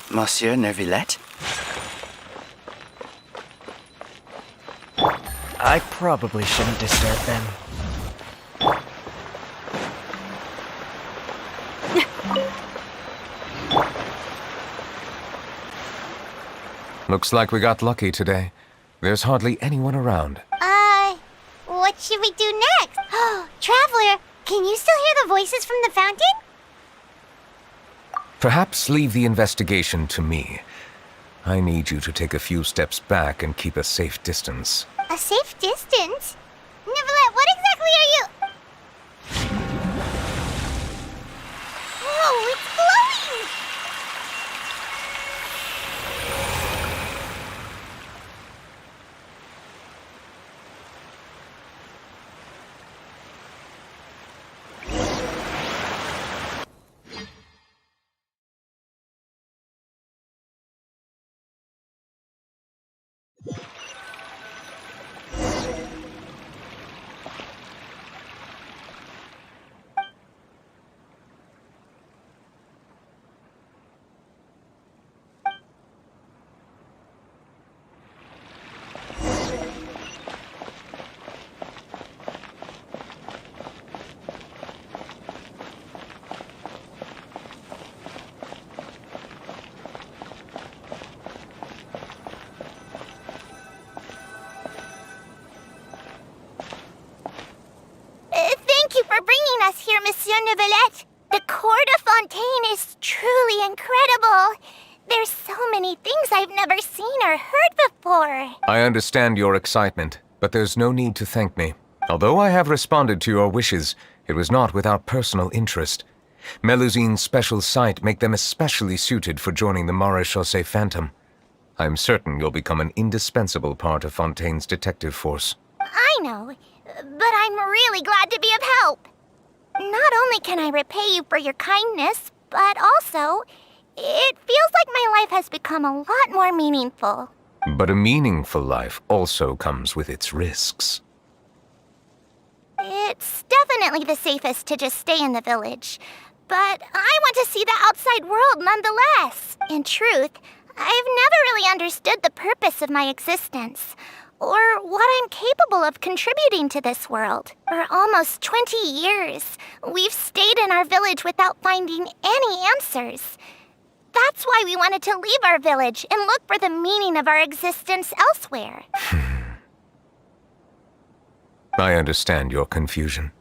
Monsieur Neuvillette? I probably shouldn't disturb them. Looks like we got lucky today. There's hardly anyone around. What should we do next? Oh, Traveler, can you still hear the voices from the fountain? Perhaps leave the investigation to me. I need you to take a few steps back and keep a safe distance. A safe distance? Neuvillette, what exactly are you... Whoa, it's glowing! Here, Monsieur Neuvillette. The court of Fontaine is truly incredible. There's so many things I've never seen or heard before. I understand your excitement, but there's no need to thank me. Although I have responded to your wishes, it was not without personal interest. Melusine's special sight make them especially suited for joining the Maréchaussée Phantom. I'm certain you'll become an indispensable part of Fontaine's detective force. I know, but I'm really glad to be of help. Not only can I repay you for your kindness, but also, it feels like my life has become a lot more meaningful. But a meaningful life also comes with its risks. It's definitely the safest to just stay in the village, but I want to see the outside world nonetheless. In truth, I've never really understood the purpose of my existence, or what I'm capable of contributing to this world. For almost 20 years, we've stayed in our village without finding any answers. That's why we wanted to leave our village and look for the meaning of our existence elsewhere. I understand your confusion.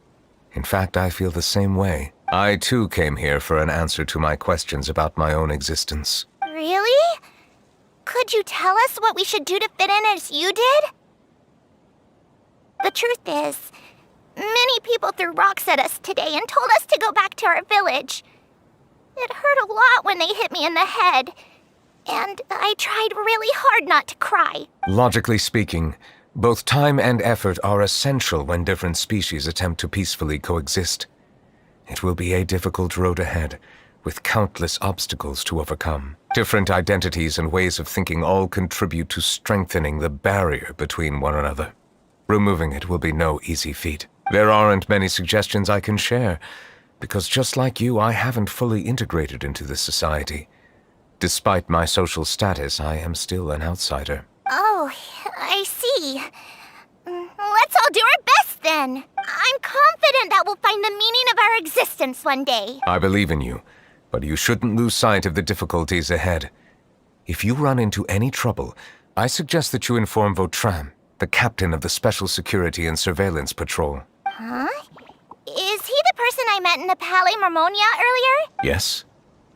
In fact, I feel the same way. I too came here for an answer to my questions about my own existence. Really? Could you tell us what we should do to fit in as you did? The truth is, many people threw rocks at us today and told us to go back to our village. It hurt a lot when they hit me in the head, and I tried really hard not to cry. Logically speaking, both time and effort are essential when different species attempt to peacefully coexist. It will be a difficult road ahead, with countless obstacles to overcome. Different identities and ways of thinking all contribute to strengthening the barrier between one another. Removing it will be no easy feat. There aren't many suggestions I can share, because just like you, I haven't fully integrated into this society. Despite my social status, I am still an outsider. Oh, I see. Let's all do our best then. I'm confident that we'll find the meaning of our existence one day. I believe in you, but you shouldn't lose sight of the difficulties ahead. If you run into any trouble, I suggest that you inform Vautrin, the captain of the Special Security and Surveillance Patrol. Huh? Is he the person I met in the Palais Marmonia earlier? Yes?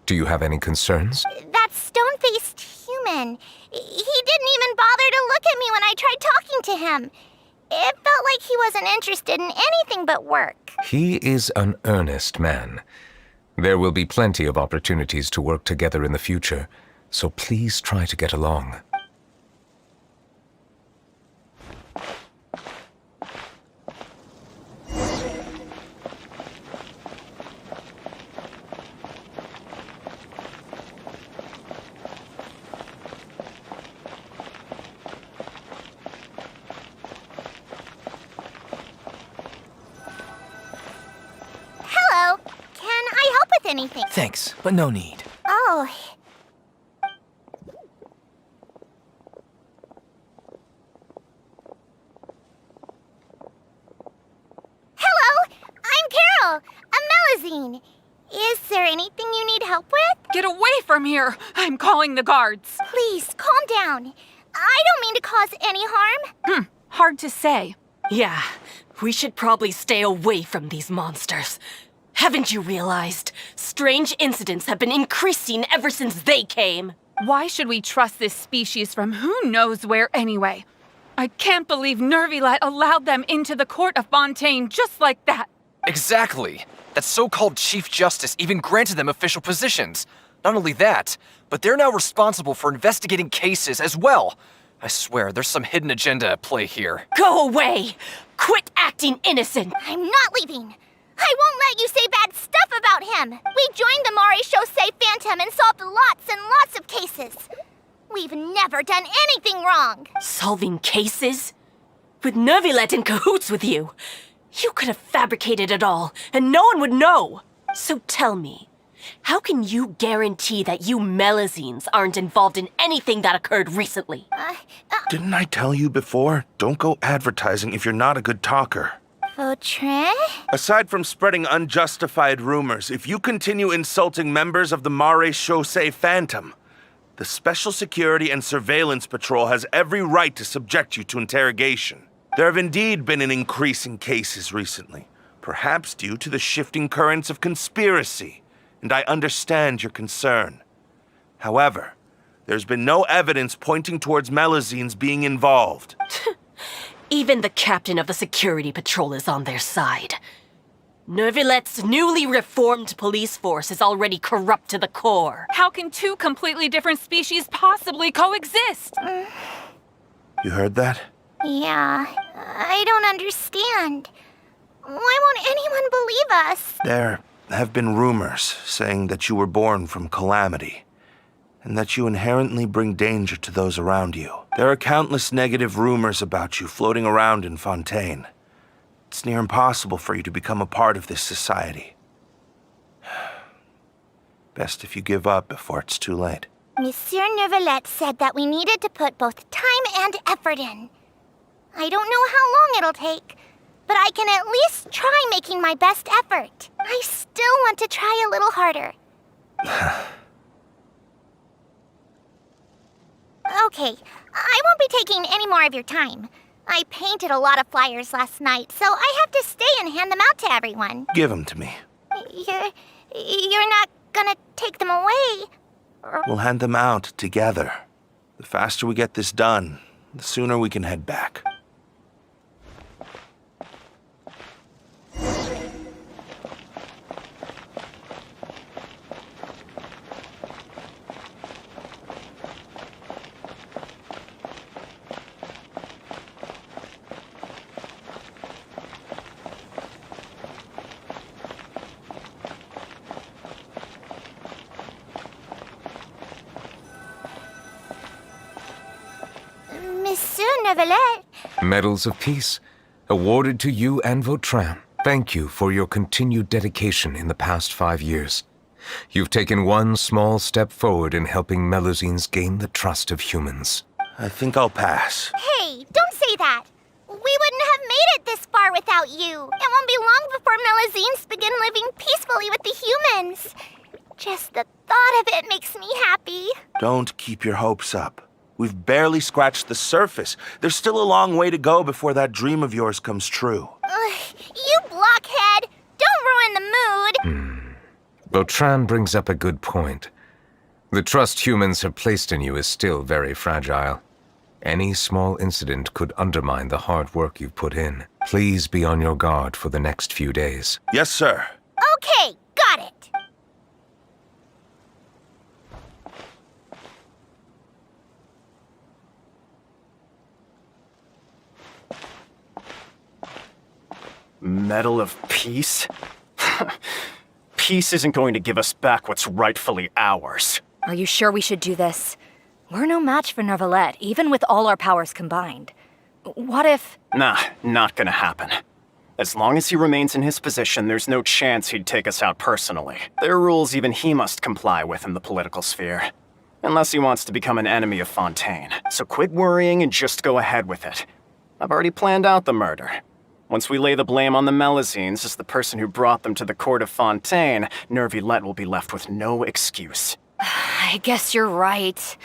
Do you have any concerns? That stone-faced human. He didn't even bother to look at me when I tried talking to him. It felt like he wasn't interested in anything but work. He is an earnest man. There will be plenty of opportunities to work together in the future, so please try to get along. Hello. Can I help with anything? Thanks, but no need. Oh. Hello. I'm Carol. A Melazine. Is there anything you need help with? Get away from here! I'm calling the guards. Please, calm down. I don't mean to cause any harm. Hard to say. Yeah, we should probably stay away from these monsters. Haven't you realized? Strange incidents have been increasing ever since they came. Why should we trust this species from who knows where anyway? I can't believe Neuvillette allowed them into the court of Fontaine just like that. Exactly. That so-called Chief Justice even granted them official positions. Not only that, but they're now responsible for investigating cases as well. I swear, there's some hidden agenda at play here. Go away! Quit acting innocent! I'm not leaving. I won't let you say bad stuff about him. We joined the Maréchaussée Phantom and solved lots and lots of cases. We've never done anything wrong. Solving cases? With Neuvillette in cahoots with you? You could have fabricated it all, and no one would know. So tell me, how can you guarantee that you Melazines aren't involved in anything that occurred recently? Didn't I tell you before? Don't go advertising if you're not a good talker. Vautrin? Aside from spreading unjustified rumors, if you continue insulting members of the Maréchaussée Phantom, the Special Security and Surveillance Patrol has every right to subject you to interrogation. There have indeed been an increase in cases recently, perhaps due to the shifting currents of conspiracy, and I understand your concern. However, there's been no evidence pointing towards Melazines being involved. Even the captain of the security patrol is on their side. Neuvillette's newly reformed police force is already corrupt to the core. How can two completely different species possibly coexist? You heard that? Yeah, I don't understand. Why won't anyone believe us? There have been rumors saying that you were born from calamity, and that you inherently bring danger to those around you. There are countless negative rumors about you floating around in Fontaine. It's near impossible for you to become a part of this society. Best if you give up before it's too late. Monsieur Neuvillette said that we needed to put both time and effort in. I don't know how long it'll take, but I can at least try making my best effort. I still want to try a little harder. Okay, I won't be taking any more of your time. I painted a lot of flyers last night, so I have to stay and hand them out to everyone. Give them to me. You're not gonna take them away? We'll hand them out together. The faster we get this done, the sooner we can head back. Monsieur Neuvillette. Medals of Peace, awarded to you and Vautrin. Thank you for your continued dedication in the past 5 years. You've taken one small step forward in helping Melazines gain the trust of humans. I think I'll pass. Hey, don't say that. We wouldn't have made it this far without you. It won't be long before Melazines begin living peacefully with the humans. Just the thought of it makes me happy. Don't keep your hopes up. We've barely scratched the surface. There's still a long way to go before that dream of yours comes true. You blockhead! Don't ruin the mood! Vautrin brings up a good point. The trust humans have placed in you is still very fragile. Any small incident could undermine the hard work you've put in. Please be on your guard for the next few days. Yes, sir. Okay, got it. Medal of Peace? Peace isn't going to give us back what's rightfully ours. Are you sure we should do this? We're no match for Neuvillette, even with all our powers combined. What if... Nah, not gonna happen. As long as he remains in his position, there's no chance he'd take us out personally. There are rules even he must comply with in the political sphere. Unless he wants to become an enemy of Fontaine. So quit worrying and just go ahead with it. I've already planned out the murder. Once we lay the blame on the Melusines as the person who brought them to the court of Fontaine, Neuvillette will be left with no excuse. I guess you're right.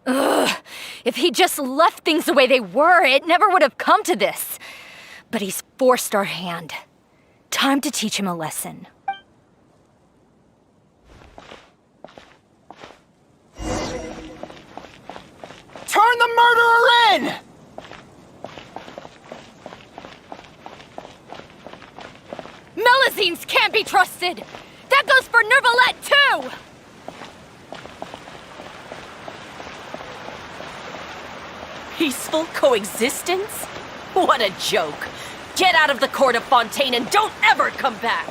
Ugh. If he just left things the way they were, it never would have come to this. But he's forced our hand. Time to teach him a lesson. Turn the murderer in! Melusines can't be trusted! That goes for Neuvillette, too! Peaceful coexistence? What a joke. Get out of the court of Fontaine and don't ever come back!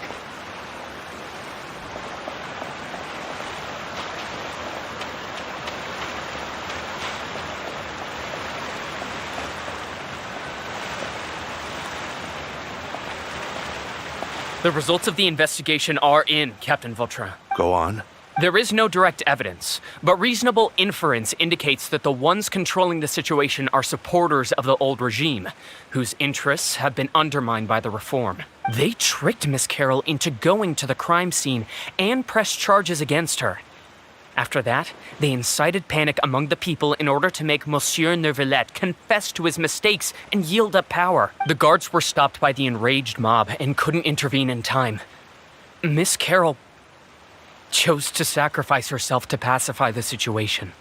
The results of the investigation are in, Captain Vautrin. Go on. There is no direct evidence, but reasonable inference indicates that the ones controlling the situation are supporters of the old regime, whose interests have been undermined by the reform. They tricked Miss Carroll into going to the crime scene and pressed charges against her. After that, they incited panic among the people in order to make Monsieur Neuvillette confess to his mistakes and yield up power. The guards were stopped by the enraged mob and couldn't intervene in time. Miss Carroll chose to sacrifice herself to pacify the situation.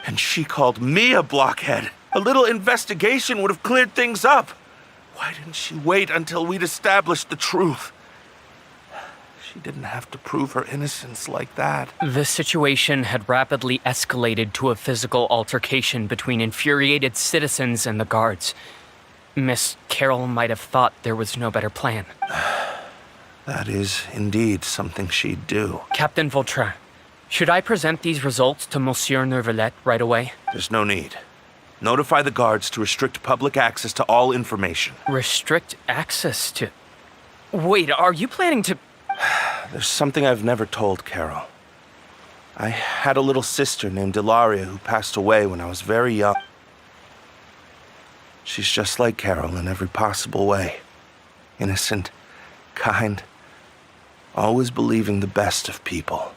And she called me a blockhead. A little investigation would have cleared things up. Why didn't she wait until we'd established the truth? She didn't have to prove her innocence like that. The situation had rapidly escalated to a physical altercation between infuriated citizens and the guards. Miss Carroll might have thought there was no better plan. That is indeed something she'd do. Captain Vautrin, should I present these results to Monsieur Neuvillette right away? There's no need. Notify the guards to restrict public access to all information. Restrict access to... Wait, are you planning to... There's something I've never told Carol. I had a little sister named Ilaria who passed away when I was very young. She's just like Carol in every possible way. Innocent, kind, always believing the best of people.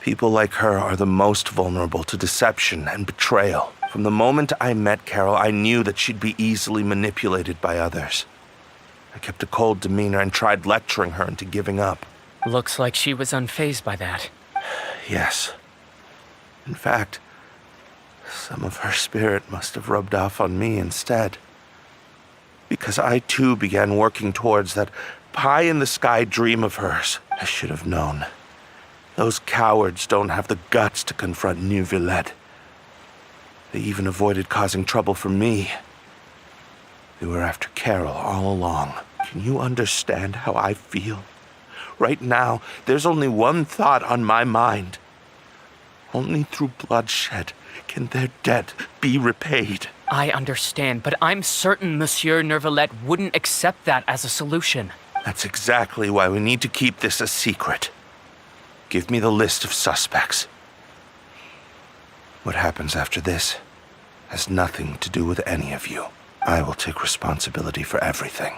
People like her are the most vulnerable to deception and betrayal. From the moment I met Carol, I knew that she'd be easily manipulated by others. I kept a cold demeanor and tried lecturing her into giving up. Looks like she was unfazed by that. Yes. In fact, some of her spirit must have rubbed off on me instead. Because I too began working towards that pie-in-the-sky dream of hers. I should have known. Those cowards don't have the guts to confront Neuvillette. They even avoided causing trouble for me. They were after Carol all along. Can you understand how I feel? Right now, there's only one thought on my mind. Only through bloodshed can their debt be repaid. I understand, but I'm certain Monsieur Neuvillette wouldn't accept that as a solution. That's exactly why we need to keep this a secret. Give me the list of suspects. What happens after this has nothing to do with any of you. I will take responsibility for everything.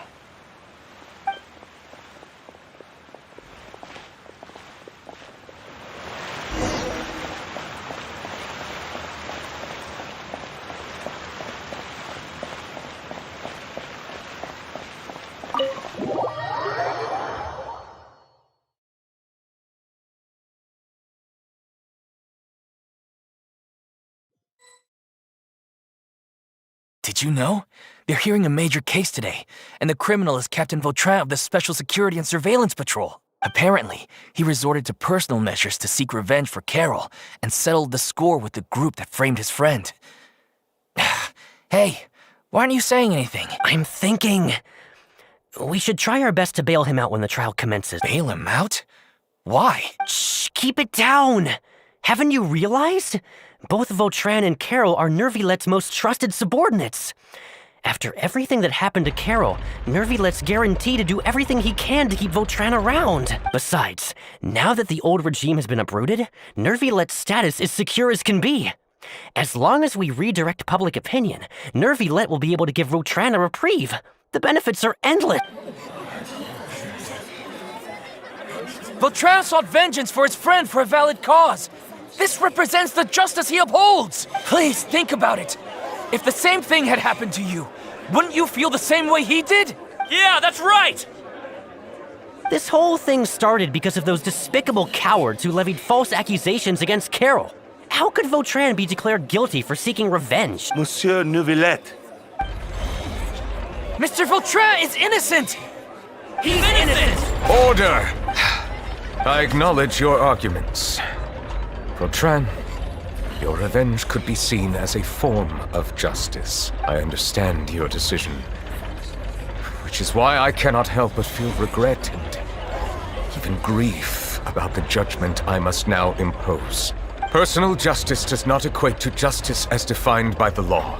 Did you know? They're hearing a major case today, and the criminal is Captain Vautrin of the Special Security and Surveillance Patrol. Apparently, he resorted to personal measures to seek revenge for Carol and settled the score with the group that framed his friend. Hey, why aren't you saying anything? I'm thinking... we should try our best to bail him out when the trial commences. Bail him out? Why? Shh, keep it down! Haven't you realized? Both Vautrin and Carol are Neuvillette's most trusted subordinates. After everything that happened to Carol, Neuvillette's guaranteed to do everything he can to keep Vautrin around. Besides, now that the old regime has been uprooted, Neuvillette's status is secure as can be. As long as we redirect public opinion, Neuvillette will be able to give Vautrin a reprieve. The benefits are endless. Vautrin sought vengeance for his friend for a valid cause. This represents the justice he upholds. Please think about it. If the same thing had happened to you, wouldn't you feel the same way he did? Yeah, that's right! This whole thing started because of those despicable cowards who levied false accusations against Carol. How could Vautrin be declared guilty for seeking revenge? Monsieur Neuvillette. Mr. Vautrin is innocent! He's innocent! Order! I acknowledge your arguments. Vautrin, your revenge could be seen as a form of justice. I understand your decision, which is why I cannot help but feel regret and even grief about the judgment I must now impose. Personal justice does not equate to justice as defined by the law.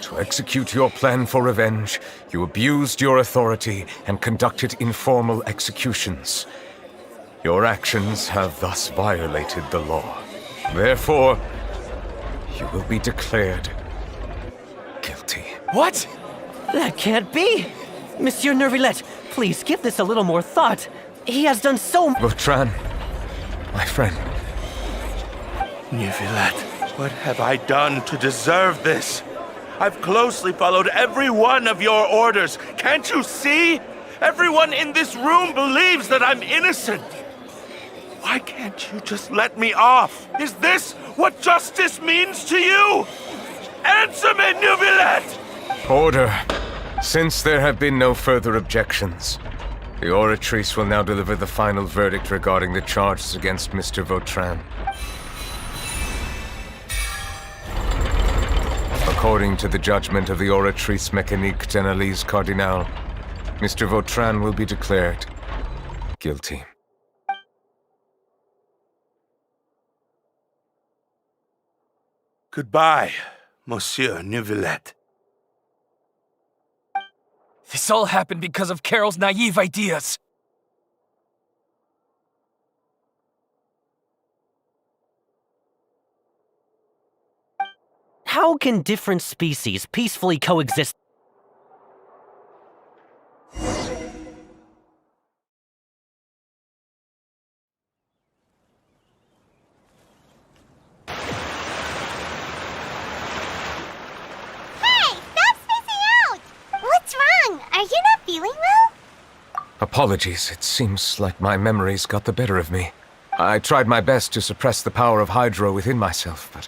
To execute your plan for revenge, you abused your authority and conducted informal executions. Your actions have thus violated the law. Therefore, you will be declared guilty. What? That can't be! Monsieur Neuvillette, please give this a little more thought. He has done so... Vautrin, my friend. Neuvillette, what have I done to deserve this? I've closely followed every one of your orders. Can't you see? Everyone in this room believes that I'm innocent. Why can't you just let me off? Is this what justice means to you? Answer me, Neuvillette! Order. Since there have been no further objections, the Oratrice will now deliver the final verdict regarding the charges against Mr. Vautrin. According to the judgment of the Oratrice Mécanique d'Analyse Cardinal, Mr. Vautrin will be declared guilty. Goodbye, Monsieur Neuvillette. This all happened because of Carol's naive ideas. How can different species peacefully coexist? Apologies, it seems like my memories got the better of me. I tried my best to suppress the power of Hydro within myself, but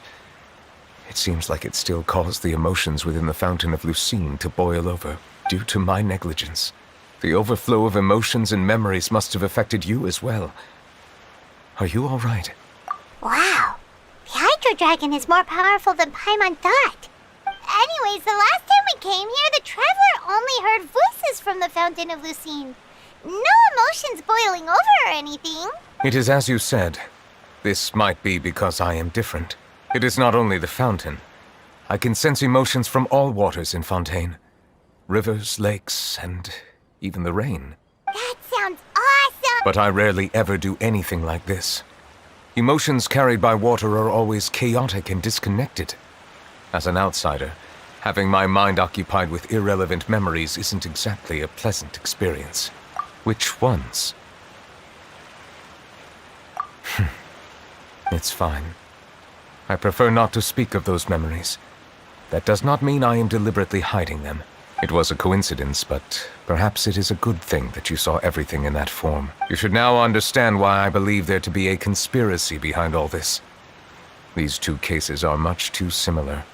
it seems like it still caused the emotions within the Fountain of Lucine to boil over, due to my negligence. The overflow of emotions and memories must have affected you as well. Are you all right? Wow. The Hydro Dragon is more powerful than Paimon thought. Anyways, the last time we came here, the Traveler only heard voices from the Fountain of Lucine. No emotions boiling over or anything. It is as you said. This might be because I am different. It is not only the fountain. I can sense emotions from all waters in Fontaine. Rivers, lakes, and even the rain. That sounds awesome! But I rarely ever do anything like this. Emotions carried by water are always chaotic and disconnected. As an outsider, having my mind occupied with irrelevant memories isn't exactly a pleasant experience. Which ones? It's fine. I prefer not to speak of those memories. That does not mean I am deliberately hiding them. It was a coincidence, but perhaps it is a good thing that you saw everything in that form. You should now understand why I believe there to be a conspiracy behind all this. These two cases are much too similar.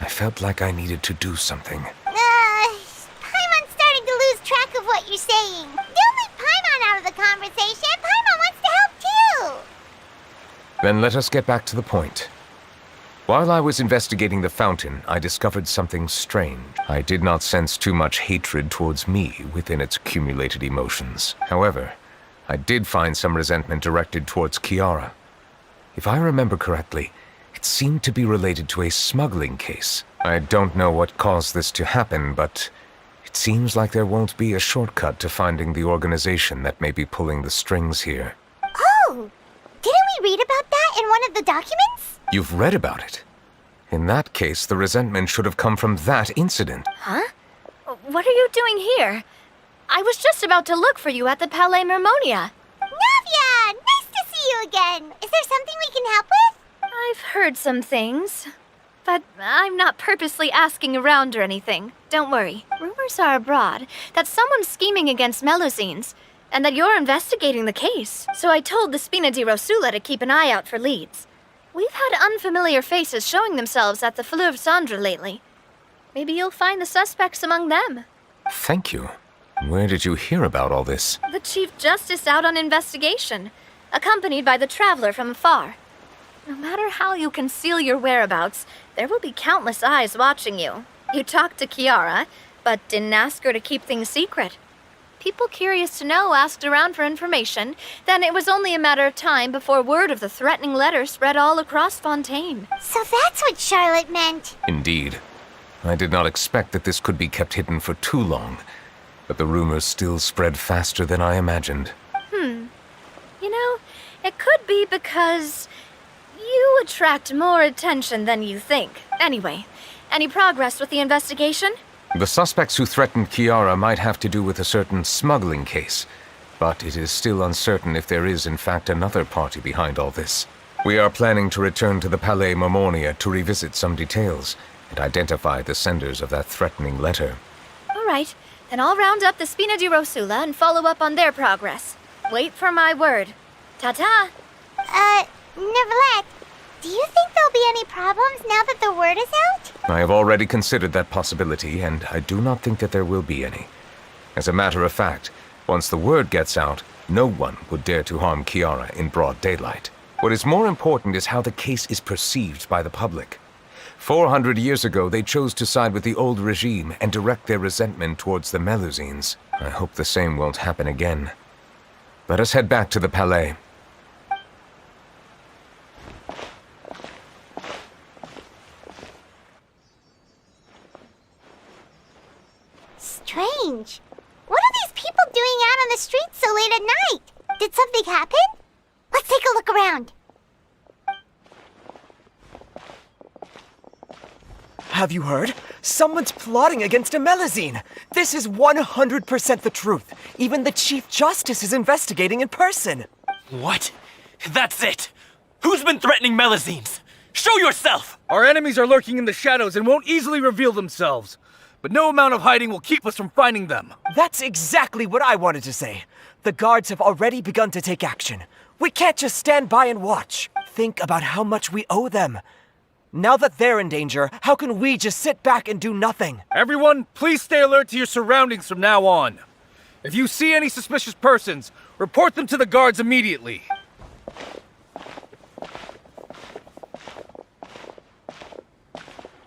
I felt like I needed to do something. Paimon's starting to lose track of what you're saying. Don't leave Paimon out of the conversation. Paimon wants to help too. Then let us get back to the point. While I was investigating the fountain, I discovered something strange. I did not sense too much hatred towards me within its accumulated emotions. However, I did find some resentment directed towards Kiara. If I remember correctly, it seemed to be related to a smuggling case. I don't know what caused this to happen, but it seems like there won't be a shortcut to finding the organization that may be pulling the strings here. Oh! Didn't we read about that in one of the documents? You've read about it? In that case, the resentment should have come from that incident. Huh? What are you doing here? I was just about to look for you at the Palais Mermonia. Navia! Nice to see you again! Is there something we can help with? I've heard some things, but I'm not purposely asking around or anything. Don't worry. Rumors are abroad that someone's scheming against Melusines, and that you're investigating the case. So I told the Spina di Rosula to keep an eye out for leads. We've had unfamiliar faces showing themselves at the Fleuve Cendre lately. Maybe you'll find the suspects among them. Thank you. Where did you hear about all this? The Chief Justice out on investigation, accompanied by the Traveler from afar. No matter how you conceal your whereabouts, there will be countless eyes watching you. You talked to Kiara, but didn't ask her to keep things secret. People curious to know asked around for information, then it was only a matter of time before word of the threatening letter spread all across Fontaine. So that's what Charlotte meant. Indeed. I did not expect that this could be kept hidden for too long, but the rumors still spread faster than I imagined. You know, it could be because you attract more attention than you think. Anyway, any progress with the investigation? The suspects who threatened Kiara might have to do with a certain smuggling case, but it is still uncertain if there is in fact another party behind all this. We are planning to return to the Palais Mermonia to revisit some details and identify the senders of that threatening letter. All right, then I'll round up the Spina di Rosula and follow up on their progress. Wait for my word. Ta-ta! Neuvillette, do you think there'll be any problems now that the word is out? I have already considered that possibility, and I do not think that there will be any. As a matter of fact, once the word gets out, no one would dare to harm Kiara in broad daylight. What is more important is how the case is perceived by the public. 400 years ago, they chose to side with the old regime and direct their resentment towards the Melusines. I hope the same won't happen again. Let us head back to the Palais. Strange. What are these people doing out on the streets so late at night? Did something happen? Let's take a look around. Have you heard? Someone's plotting against a Melusine. This is 100% the truth. Even the Chief Justice is investigating in person. What? That's it! Who's been threatening Melusines? Show yourself! Our enemies are lurking in the shadows and won't easily reveal themselves. But no amount of hiding will keep us from finding them. That's exactly what I wanted to say. The guards have already begun to take action. We can't just stand by and watch. Think about how much we owe them. Now that they're in danger, how can we just sit back and do nothing? Everyone, please stay alert to your surroundings from now on. If you see any suspicious persons, report them to the guards immediately.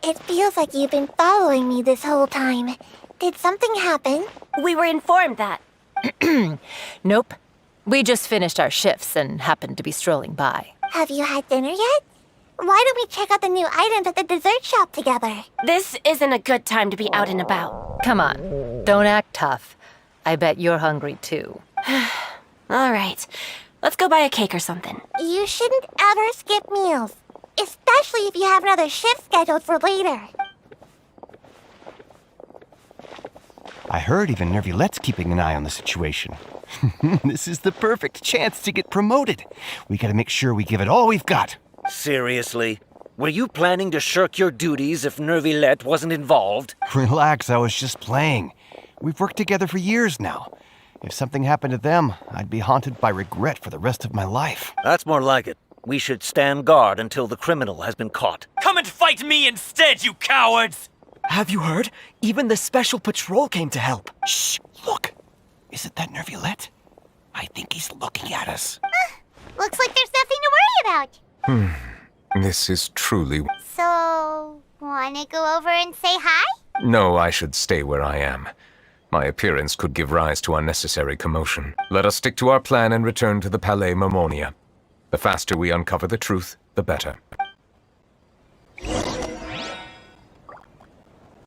It feels like you've been following me this whole time. Did something happen? We were informed that. Nope. We just finished our shifts and happened to be strolling by. Have you had dinner yet? Why don't we check out the new items at the dessert shop together? This isn't a good time to be out and about. Come on, don't act tough. I bet you're hungry too. All right, let's go buy a cake or something. You shouldn't ever skip meals, especially if you have another shift scheduled for later. I heard even Neuvillette's keeping an eye on the situation. This is the perfect chance to get promoted. We gotta make sure we give it all we've got. Seriously? Were you planning to shirk your duties if Neuvillette wasn't involved? Relax, I was just playing. We've worked together for years now. If something happened to them, I'd be haunted by regret for the rest of my life. That's more like it. We should stand guard until the criminal has been caught. Come and fight me instead, you cowards! Have you heard? Even the special patrol came to help. Shh! Look! Isn't that Neuvillette? I think he's looking at us. Looks like there's nothing to worry about. This is truly... So, wanna go over and say hi? No, I should stay where I am. My appearance could give rise to unnecessary commotion. Let us stick to our plan and return to the Palais Mermonia. The faster we uncover the truth, the better.